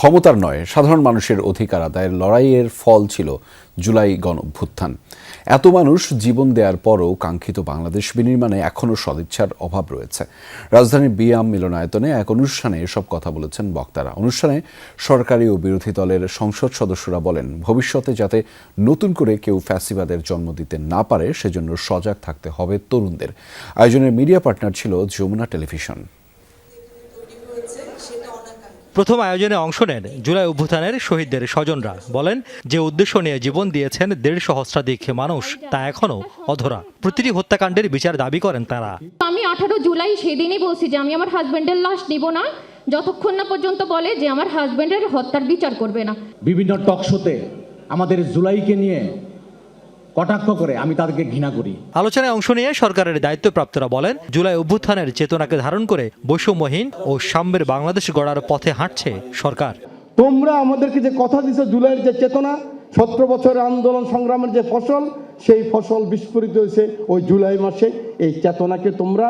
ক্ষমতার নয়, সাধারণ মানুষের অধিকার আদায়ের লড়াইয়ের ফল ছিল জুলাই গণঅভ্যুত্থান। এত মানুষ জীবন দেওয়ার পরও কাঙ্ক্ষিত বাংলাদেশ বিনির্মাণে এখনও সদিচ্ছার অভাব রয়েছে। রাজধানীর বিয়াম মিলনায়তনে এক অনুষ্ঠানে এসব কথা বলেছেন বক্তারা। অনুষ্ঠানে সরকারি ও বিরোধী দলের সংসদ সদস্যরা বলেন, ভবিষ্যতে যাতে নতুন করে কেউ ফ্যাসিবাদের জন্ম দিতে না পারে সেজন্য সজাগ থাকতে হবে তরুণদের। আয়োজনের মিডিয়া পার্টনার ছিল যমুনা টেলিভিশন। প্রথম আয়োজনে অংশ নেন জুলাই অভ্যুত্থানের শহীদদের স্বজনরা। বলেন, যে উদ্দেশ্য নিয়ে জীবন দিয়েছেন 1.5 সহস্রাধিক মানুষ তা এখনো অধরা। প্রতিটি হত্যাকাণ্ডের বিচার দাবি করেন তারা। আমি 18 জুলাই সেদিনই বলছি যে আমি আমার হাজবেন্ডের লাশ নিব না যতক্ষণ না পর্যন্ত বলে যে আমার হাজবেন্ডের হত্যার বিচার করবে না। বিভিন্ন টকশোতে আমাদের জুলাইকে নিয়ে কটাক্ষ করে আমি তাদেরকে ঘৃণা করি। আলোচনায় অংশ নিয়ে সরকারের দায়িত্বপ্রাপ্তরা বলেন, জুলাই অভ্যুত্থানের চেতনাকে ধারণ করে বৈষম্যহীন ও সাম্যের বাংলাদেশ গড়ার পথে হাঁটছে সরকার। তোমরা আমাদেরকে যে কথা দিছো, জুলাইয়ের যে চেতনা, 17 বছরের আন্দোলন সংগ্রামের যে ফসল, সেই ফসল বিস্ফোরিত হয়েছে ওই জুলাই মাসে। এই চেতনাকে তোমরা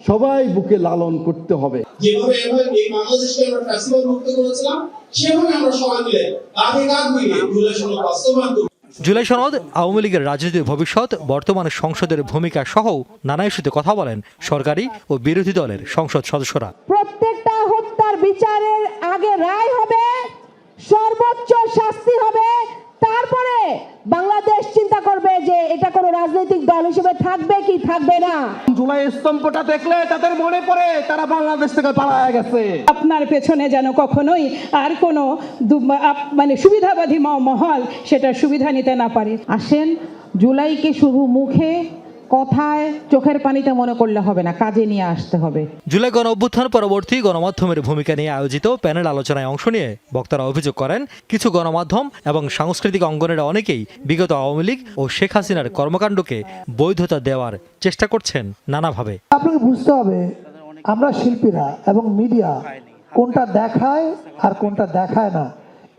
সবাই বুকে লালন করতে হবে। যেভাবে এই বাংলাদেশকে আমরা ফ্যাসিবাদ মুক্ত করেছিলাম, সেভাবে আমরা সবাই মিলে কাঁধে কাঁধ মিলিয়ে জুলাই সনদ বাস্তবায়ন করব। জুলাই সনদ, আওয়ামী লীগের রাজনীতির ভবিষ্যৎ, বর্তমানে সংসদের ভূমিকা সহ নানা ইস্যুতে কথা বলেন সরকারি ও বিরোধী দলের সংসদ সদস্যরা। প্রত্যেকটা হত্যার বিচারের আগে রায় হবে, সর্বোচ্চ শাস্তি হবে, তারপরে বাংলাদেশ চিন্তা করবে যে এটা কোনো রাজনৈতিক দল হিসেবে থাকবে কি থাকবে না। জুলাই স্তম্ভটা দেখলে তাদের মনে পড়ে তারা বাংলাদেশ থেকে পালায় গেছে। আপনার পেছনে যেন কখনোই আর কোনো সুবিধাবাদী মহল সেটা সুবিধা নিতে না পারে। আসেন, জুলাইকে শুধু মুখে কথায় চোখের পানিতে মনে করলে হবে না, কাজে নিয়ে আসতে হবে। জুলাই গণ অভ্যুত্থান পরবর্তী গণমাধ্যমের ভূমিকা নিয়ে আয়োজিত প্যানেল আলোচনায় অংশ নিয়ে বক্তারা অভিযোগ করেন, কিছু গণমাধ্যম এবং সাংস্কৃতিক অঙ্গনের অনেকেই বিগত আওয়ামী লীগ ও শেখ হাসিনার কর্মকাণ্ডকে বৈধতা দেওয়ার চেষ্টা করছেন নানাভাবে। আপনাকে বুঝতে হবে, আমরা শিল্পীরা এবং মিডিয়া কোনটা দেখায় আর কোনটা দেখায় না,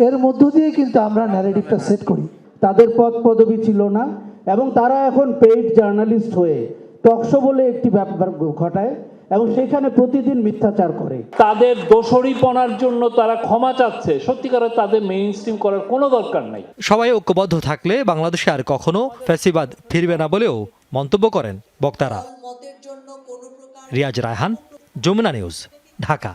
এর মধ্য দিয়ে কিন্তু আমরা ন্যারেটিভটা সেট করি। তাদের পদ পদবি ছিল না এবং তারা এখন পেইড জার্নালিস্ট হয়ে টকশো বলে একটি ব্যাপার ঘটায় এবং সেখানে প্রতিদিন মিথ্যাচার করে। তাদের দোষরীপনার জন্য তারা ক্ষমা চাচ্ছে। সত্যিকারের তাদের মেইন স্ট্রিম করার কোনো দরকার নাই। সবাই ঐক্যবদ্ধ থাকলে বাংলাদেশে আর কখনো ফ্যাসিবাদ ফিরবে না বলেও মন্তব্য করেন বক্তারা। রিয়াজ রায়হান, যমুনা নিউজ, ঢাকা।